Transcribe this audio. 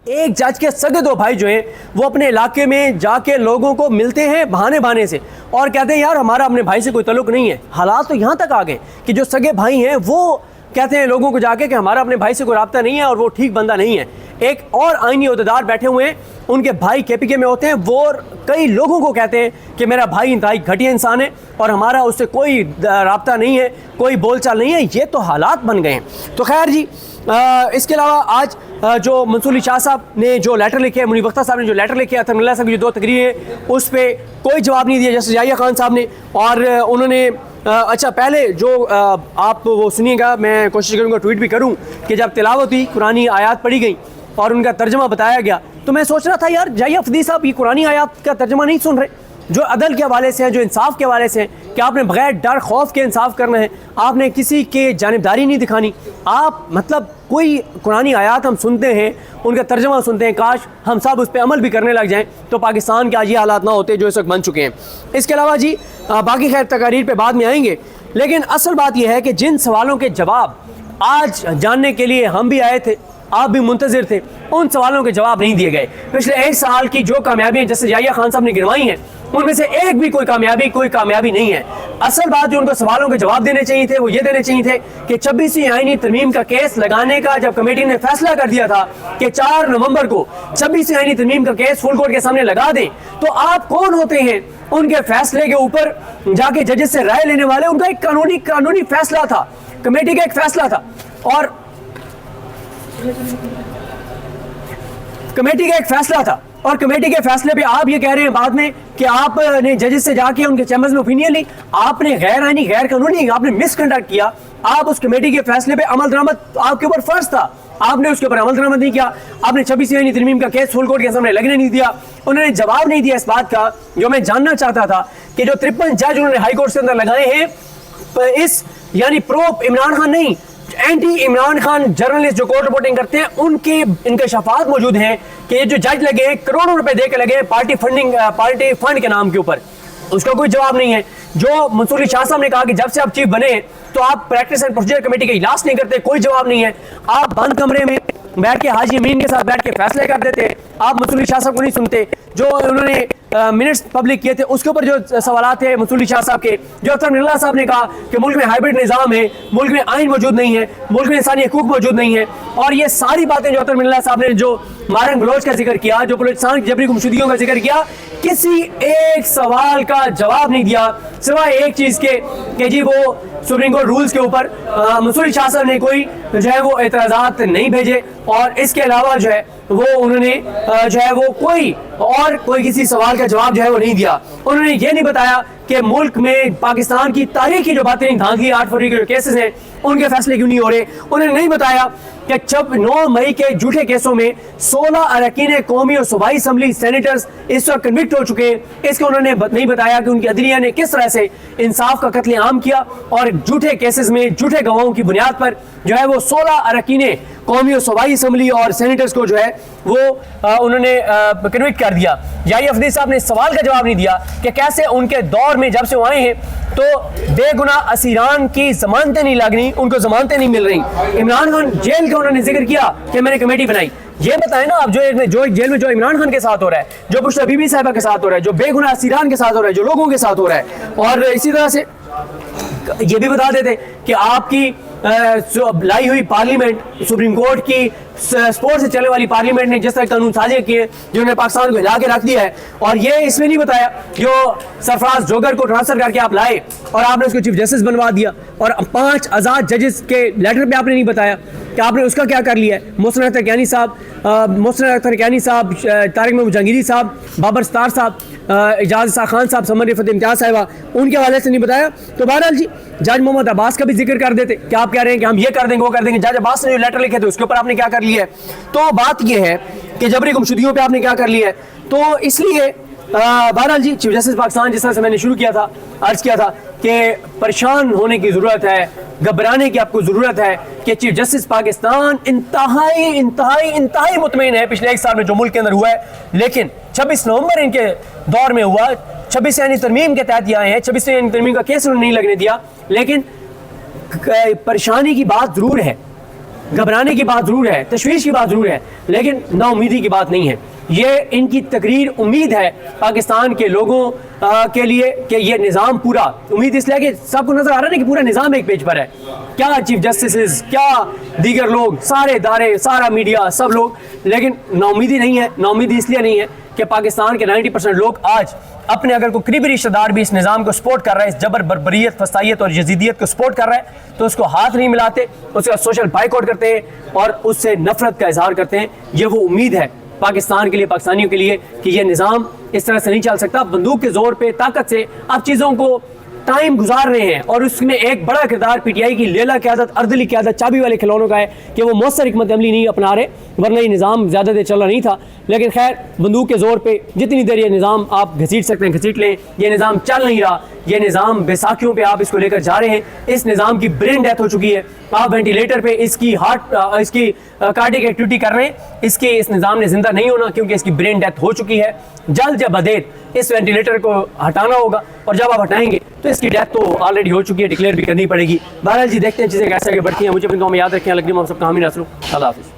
एक जज के सगे दो भाई जो हैं वो अपने इलाके में जाके लोगों को मिलते हैं बहाने बहाने से और कहते हैं यार हमारा अपने भाई से कोई तल्लुक नहीं है। हालात तो यहाँ तक आ गए कि जो सगे भाई हैं वो कहते हैं लोगों को जाके कि हमारा अपने भाई से कोई राब्ता नहीं है और वो ठीक बंदा नहीं है। एक और आईनी ओहदेदार बैठे हुए हैं, उनके भाई KPK में होते हैं, वो कई लोगों को कहते हैं कि मेरा भाई इंतहाई घटिया इंसान है और हमारा उससे कोई राब्ता नहीं है, कोई बोलचाल नहीं है। ये तो हालात बन गए हैं। तो खैर जी, इसके अलावा आज जो मंसूर अली शाह साहब ने जो लेटर लिखे, मुनीब अख्तर साहब ने जो लेटर लिखे, अतर मिल्ला साहब की जो 2 तकरीरें हैं उस पर कोई जवाब नहीं दिया जैसे याहिया खान साहब ने। और उन्होंने अच्छा पहले जो आप वो सुनिएगा, मैं कोशिश करूँगा ट्वीट भी करूँ कि जब तिलावत हुई कुरानी आयात पढ़ी गई और उनका तर्जमा बताया गया तो मैं सोच रहा था यार याहिया फदी साहब ये कुरानी आयात का तर्जमा नहीं सुन रहे, जो अदल के हवाले से हैं, जो इंसाफ के हवाले से हैं कि आपने बगैर डर खौफ के इंसाफ करना है, आपने किसी के जानिबदारी नहीं दिखानी। आप मतलब कोई कुरानी आयात हम सुनते हैं, उनका तर्जमा सुनते हैं, काश हम सब उस पर अमल भी करने लग जाएं तो पाकिस्तान के आज ये हालात ना होते जो इस वक्त बन चुके हैं। इसके अलावा जी बाकी खैर तकारीर पे बाद में आएंगे, लेकिन असल बात यह है कि जिन सवालों के जवाब आज जानने के लिए हम भी आए थे, आप भी मुंतजिर थे, उन सवालों के जवाब नहीं दिए गए। पिछले 1 साल की जो कामयाबियां जैसे याहिया खान साहब ने गिनवाई हैं उनमें से एक भी कोई कामयाबी नहीं है। असल बात जो उनको सवालों के जवाब देने चाहिए थे वो ये देने चाहिए थे कि 26वीं आईनी तरमीम का केस लगाने का जब कमेटी ने फैसला कर दिया था कि 4 नवंबर को 26वीं आईनी तरमीम का केस फुल कोर्ट के सामने लगा दें, तो आप कौन होते हैं उनके फैसले के ऊपर जाके जजेस से राय लेने वाले? उनका एक कानूनी फैसला था, कमेटी का एक फैसला था और कमेटी का एक फैसला था और कमेटी के फैसले पे आप ये कह रहे हैं बाद में कि आपने जजेस से जाके उनके चैम्बर्स में ओपिनियन ली। आपने गैर आईनी गैर कानूनी आपने मिसकंडक्ट किया। आप उस कमेटी के फैसले पे अमल दरामद आपके ऊपर फर्ज था, आपने उसके ऊपर अमल दरामद नहीं किया। आपने 26वीं आईनी तरमीम का केस फुल कोर्ट के सामने लगने नहीं दिया। उन्होंने जवाब नहीं दिया इस बात का जो मैं जानना चाहता था कि जो 53 जज उन्होंने हाई कोर्ट से अंदर लगाए हैं इस यानी प्रो इमरान खान नहीं एंटी इमरान खान जर्नलिस्ट जो कोर्ट रिपोर्टिंग करते हैं उनके इंकशाफात मौजूद हैं कि ये जो जज लगे हैं करोड़ों रुपए दे के लगे पार्टी फंड के नाम के ऊपर, उसका कोई जवाब नहीं है। जो मंसूर अली शाह साहब ने कहा कि जब से आप चीफ बने तो आप प्रैक्टिस एंड प्रोसीजर कमेटी का इजलास नहीं करते, कोई जवाब नहीं है। आप बंद कमरे में बैठ के हाजी अमीन के साथ बैठ के फैसले कर देते, आप मंसूर अली शाह साहब को नहीं सुनते। जो उन्होंने मिनट्स पब्लिक किए थे उसके ऊपर जो सवाल थे मंसूर अली शाह साहब के, जो अतर मिल्ला साहब ने कहा कि मुल्क में हाइब्रिड निज़ाम है, मुल्क में आइन मौजूद नहीं है, मुल्क में इंसानी हकूक मौजूद नहीं है, और ये सारी बातें जो अतर मिल्ला साहब ने जो मारन गलोच का जिक्र किया, जो बलूचिस्तान की जबरी गुमशुदगियों का जिक्र किया, किसी एक सवाल का जवाब नहीं दिया सिवाय एक चीज़ के कि जी वो सुप्रीम कोर्ट रूल्स के ऊपर मंसूर अली शाह साहब ने कोई जो है वो एतराज़ात नहीं भेजे और इसके अलावा जो है वो उन्होंने जो है वो कोई किसी सवाल का जवाब जो है वो नहीं दिया। उन्होंने ये नहीं बताया कि मुल्क में पाकिस्तान की तारीख की जो बातें नहीं धांधली 8 फरवरी के जो केसेस हैं उनके फैसले क्यों नहीं हो रहे। उन्होंने नहीं बताया कि 9 मई के झूठे केसों में 16 अरकान कौमी और सूबाई असम्बली सेनेटर्स इस वक्त कन्विक्ट हो चुके हैं। इसके उन्होंने नहीं बताया कि उनकी अदलिया ने किस तरह से इंसाफ का कत्लेआम किया और झूठे केसेस में झूठे गवाहों की बुनियाद पर जो है वो 16 अरकान कौमी और सूबाई असम्बली और सेनेटर्स को जो है वो उन्होंने कन्विक्ट कर दिया। याहिया फदी साहब ने सवाल का जवाब नहीं दिया कि कैसे उनके दौर में जब से वो आए हैं तो बेगुनाह असीरान की जमानतें नहीं लग रही, उनको जमानतें नहीं मिल रही। इमरान खान जेल का उन्होंने जिक्र किया कि मैंने कमेटी बनाई। ये बताएं ना आप जो जेल में जो इमरान खान के साथ हो रहा है, जो बुशरा बीबी साहिबा के साथ हो रहा है, जो बेगुनाह असीरान के साथ हो रहा है, जो लोगों के साथ हो रहा है, और इसी तरह से ये भी बता देते कि आपकी लाई हुई पार्लियामेंट सुप्रीम कोर्ट की स्पोर्ट से चलने वाली पार्लियामेंट ने जिस तरह कानून साजे किए जिन्होंने पाकिस्तान को हिला के रख दिया है, और ये इसमें नहीं बताया जो सरफराज जोगर को ट्रांसफर करके आप लाए और आपने उसको चीफ जस्टिस बनवा दिया और 5 आज़ाद जजेस के लेटर पे आपने नहीं बताया कि आपने उसका क्या कर लिया है। मोहसिन अख्तर कियानी साहब, तारिक महमूद जहांगीरी साहब, बाबर सत्तार साहब, एजाज इसा खान साहब, समर रिफत इम्तियाज साहिबा, उनके हवाले से नहीं बताया। तो बहरहाल जी जज मोहम्मद अब्बास का भी जिक्र कर देते कि आप कह रहे हैं कि हम ये कर देंगे वो कर देंगे। जज अब्बास ने जो लेटर लिखे थे उसके ऊपर आपने क्या कर लिया है। तो बात यह है कि जबरी गुमशुदगियों पे आपने क्या कर लिया है। तो इसलिए बहरहाल जी चीफ जस्टिस पाकिस्तान, जिस तरह से मैंने शुरू किया था, अर्ज किया था कि परेशान होने की ज़रूरत है, घबराने की आपको ज़रूरत है कि चीफ जस्टिस पाकिस्तान इंतहाई मुतमईन है पिछले 1 साल में जो मुल्क के अंदर हुआ है। लेकिन 26 नवंबर इनके दौर में हुआ, 26 यानी तरमीम के तहत आए हैं, 26 यानी तरमीम का केस उन्होंने नहीं लगने दिया। लेकिन परेशानी की बात ज़रूर है घबराने की बात जरूर है, तशवीश की बात जरूर है, लेकिन नाउमीदी की बात नहीं है। ये इनकी तकरीर उम्मीद है पाकिस्तान के लोगों के लिए कि ये निज़ाम पूरा, उम्मीद इसलिए कि सबको नजर आ रहा है ना कि पूरा निज़ाम एक पेज पर है। क्या चीफ जस्टिस, क्या दीगर लोग, सारे इदारे, सारा मीडिया, सब लोग, लेकिन नाउमीदी नहीं है। नाउमीदी इसलिए नहीं है कि पाकिस्तान के 90% लोग आज अपने अगर कोई करीबी रिश्तेदार भी इस निज़ाम को सपोर्ट कर रहा है, इस जबर बर्बरियत, फसाइयत और यजीदियत को सपोर्ट कर रहा है, तो उसको हाथ नहीं मिलाते, उसका सोशल बाइकआउट करते हैं और उससे नफरत का इजहार करते हैं। ये वो उम्मीद है पाकिस्तान के लिए, पाकिस्तानियों के लिए कि ये निज़ाम इस तरह से नहीं चल सकता। बंदूक के जोर पे, ताकत से आप चीज़ों को टाइम गुजार रहे हैं और उसमें एक बड़ा किरदार पीटीआई की लेला क़यादत, अर्दली क़यादत, चाबी वाले खिलौनों का है कि वो मौसर हिकमत अमली नहीं अपना रहे, वरना ये निज़ाम ज़्यादा देर चल रहा नहीं था। लेकिन खैर, बंदूक के ज़ोर पे जितनी देर ये निज़ाम आप घसीट सकते हैं घसीट लें। ये निज़ाम चल नहीं रहा, ये निज़ाम बैसाखियों पे आप इसको लेकर जा रहे हैं। इस निज़ाम की ब्रेन डेथ हो चुकी है, आप वेंटिलेटर पे इसकी इसकी कार्डियक एक्टिविटी कर रहे हैं, इसके इस निज़ाम ने जिंदा नहीं होना क्योंकि इसकी ब्रेन डेथ हो चुकी है। जल्द या बदेर इस वेंटिलेटर को हटाना होगा और जब आप हटाएंगे तो इसकी डेथ तो ऑलरेडी हो चुकी है, डिक्लेयर भी करनी पड़ेगी। बहरहाल जी, देखते हैं चीज़ें कैसे आगे बढ़ती हैं। मुझे अपनी दुआ में याद रखें। लगी हम सब कहानी नसरूं। अल्लाह हाफ़िज़।